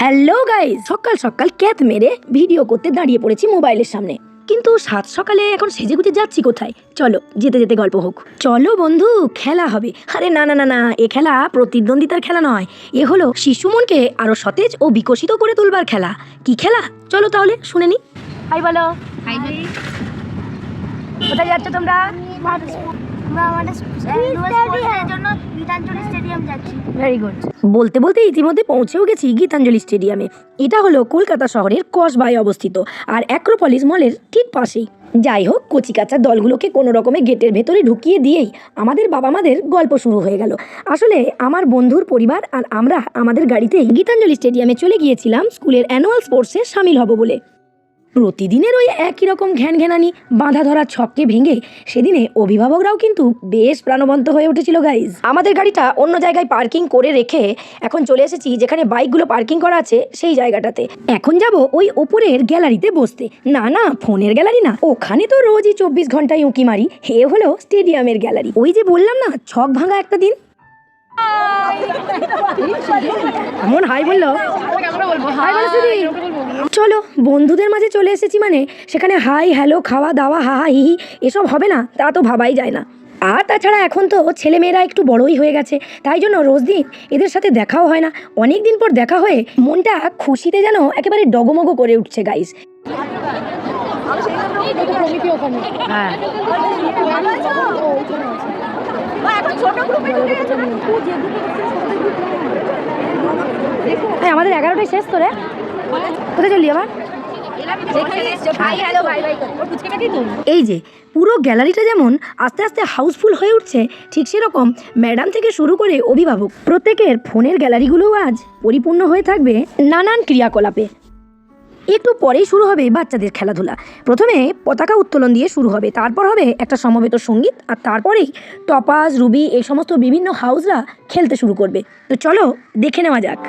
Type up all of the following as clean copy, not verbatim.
Hello guys, সকাল সকাল cat মেরে ভিডিও করতে দাঁড়িয়ে পড়েছি মোবাইলের সামনে। কিন্তু সাত সকালে এখন সেজেগুজে যাচ্ছি কোথায়? চলো যেতে যেতে গল্প হোক। চলো বন্ধু, খেলা হবে। আরে না না না না, এ খেলা প্রতিদ্বন্দ্বিতার খেলা নয়, এ হলো শিশু মনকে আরো সতেজ ও বিকশিত করে তুলবার খেলা। কি খেলা? চলো তাহলে শুনে নি। হাই বলো। হাই। কোথায় যাচ্ছ তোমরা? Very good. বলতে বলতে ইতিমধ্যে পৌঁছেও গেছি গীতাঞ্জলি স্টেডিয়ামে। এটা হলো কলকাতা শহরের কসবায় অবস্থিত, আর অ্যাক্রোপলিস মলের ঠিক পাশেই। যাই হোক, কচিকাঁচা দলগুলোকে কোনো রকমে গেটের ভেতরে ঢুকিয়ে দিয়েই আমাদের বাবা মাদের গল্প শুরু হয়ে গেল। আসলে আমার বন্ধুর পরিবার আর আমরা আমাদের গাড়িতেই গীতাঞ্জলি স্টেডিয়ামে চলে গিয়েছিলাম স্কুলের অ্যানুয়াল স্পোর্টসে সামিল হব বলে। প্রতিদিনের ওই একই রকম ঘ্যানঘ্যানানি বাঁধা ধরা ছককে ভেঙে সেদিনে অভিভাবকরাও কিন্তু বেশ প্রাণবন্ত হয়ে উঠেছিল গাইজ। আমাদের গাড়িটা অন্য জায়গায় পার্কিং করে রেখে এখন চলে এসেছি যেখানে বাইকগুলো পার্কিং করা আছে সেই জায়গাটাতে। এখন যাব ওই ওপরের গ্যালারিতে বসতে। না না, ফোনের গ্যালারি না, ওখানে তো রোজই 24 ঘন্টায় উঁকি মারি। হে হলো স্টেডিয়ামের গ্যালারি। ওই যে বললাম না, ছক ভাঙা একটা দিন। এমন হাই বললো। চলো, বন্ধুদের মাঝে চলে এসেছি মানে সেখানে হাই হ্যালো খাওয়া দাওয়া হা হা হি হি এসব হবে না তা তো ভাবাই যায় না। আর তাছাড়া এখন তো ছেলেমেয়েরা একটু বড়ই হয়ে গেছে, তাই জন্য রোজ দিন এদের সাথে দেখাও হয় না। অনেক দিন পর দেখা হয়ে মনটা খুশিতে যেন একেবারে ডগমগ করে উঠছে গাইস। হ্যাঁ, আমাদের 11টায় শেষ তো রে। কোথায় চললি আবার? এই যে পুরো গ্যালারিটা যেমন আস্তে আস্তে হাউসফুল হয়ে উঠছে, ঠিক সেরকম ম্যাডাম থেকে শুরু করে অভিভাবক প্রত্যেকের ফোনের গ্যালারিগুলোও আজ পরিপূর্ণ হয়ে থাকবে নানান ক্রিয়াকলাপে। একটু পরেই শুরু হবে বাচ্চাদের খেলাধুলা। প্রথমে পতাকা উত্তোলন দিয়ে শুরু হবে, তারপর হবে একটা সমবেত সঙ্গীত, আর তারপরেই টপাস রুবি এই সমস্ত বিভিন্ন হাউসরা খেলতে শুরু করবে। তো চলো দেখে নেওয়া যাক।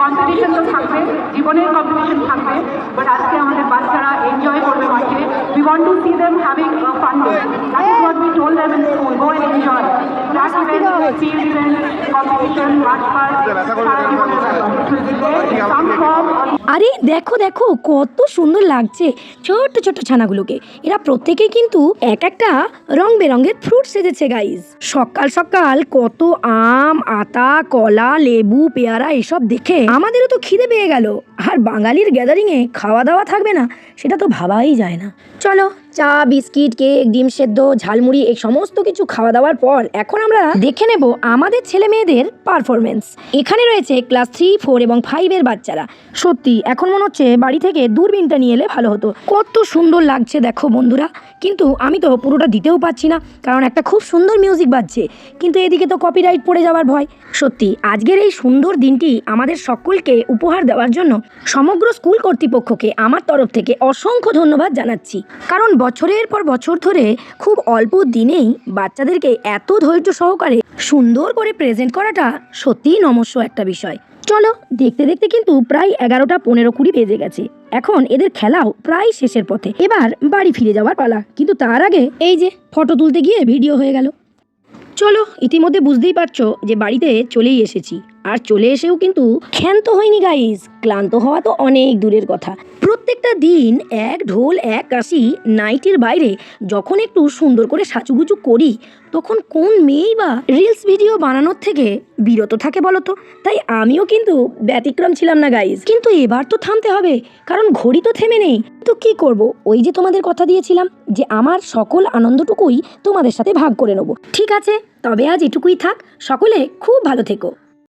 কম্পিটিশন তো থাকবে, জীবনের কম্পিটিশন থাকবে, বাট আজকে আমাদের বাচ্চারা এনজয় করবে মাঠে। We want to see them having a fun day. That is what we told them in school. Go and enjoy. Track events, field events, competition, march past, সারা জীবনের ব্যাপার। It will be there in some form or আরে দেখো দেখো কত সুন্দর লাগছে ছোট ছোট ছানাগুলোকে। এরা প্রত্যেকেই কিন্তু এক একটা রং বেরঙের ফ্রুট সেজেছে গাইজ। সকাল সকাল কত আম, আতা, কলা, লেবু, পেয়ারা এসব দেখে আমাদেরও তো খিদে পেয়ে গেল। আর বাঙালির গ্যাদারিংয়ে খাওয়া দাওয়া থাকবে না সেটা তো ভাবাই যায় না। চলো, চা, বিস্কিট, কেক, ডিম সেদ্ধ, ঝালমুড়ি এই সমস্ত কিছু খাওয়া দাওয়ার পর এখন আমরা দেখে নেব আমাদের ছেলে মেয়েদের পারফরমেন্স। এখানে রয়েছে ক্লাস 3, 4 এবং 5 এর বাচ্চারা। সত্যি এখন মনে হচ্ছে বাড়ি থেকে দূরবীনটা নিয়ে এলে ভালো হতো। কত সুন্দর লাগছে দেখো বন্ধুরা, কিন্তু আমি তো পুরোটা দিতেও পারছি না কারণ একটা খুব সুন্দর মিউজিক বাজছে, কিন্তু এদিকে তো কপিরাইট পড়ে যাওয়ার ভয়। সত্যি আজকের এই সুন্দর দিনটি আমাদের সকলকে উপহার দেওয়ার জন্য সমগ্র স্কুল কর্তৃপক্ষকে আমার তরফ থেকে অসংখ্য ধন্যবাদ জানাচ্ছি। কারণ বছরের পর বছর ধরে খুব অল্প দিনেই বাচ্চাদেরকে এত ধৈর্য সহকারে সুন্দর করে প্রেজেন্ট করাটা সত্যিই নমস্য একটা বিষয়। চলো, দেখতে দেখতে কিন্তু প্রায় 11টা 15-20 বেজে গেছে। এখন এদের খেলাও প্রায় শেষের পথে, এবার বাড়ি ফিরে যাওয়ার পালা। কিন্তু তার আগে এই যে ফটো তুলতে গিয়ে ভিডিও হয়ে গেল। চলো, ইতিমধ্যে বুঝতেই পারছো যে বাড়িতে চলেই এসেছি। আর চলে এসেও কিন্তু ক্ষান্ত হয়নি গাইজ, ক্লান্ত হওয়া তো অনেক দূরের কথা। প্রত্যেকটা দিন এক ঢোল এক কাশি নাইটের বাইরে যখন একটু সুন্দর করে সাজুগুজু করি, তখন কোন মেয়েই বা রিলস ভিডিও বানানোর থেকে বিরত থাকে বলো তো? তাই আমিও কিন্তু ব্যতিক্রম ছিলাম না গাইজ। কিন্তু এবার তো থামতে হবে, কারণ ঘড়ি তো থেমে নেই। তো কি করব, ওই যে তোমাদের কথা দিয়েছিলাম যে আমার সকল আনন্দটুকুই তোমাদের সাথে ভাগ করে নেব। ঠিক আছে, তবে আজ এটুকুই থাক। সকলে খুব ভালো থেকো।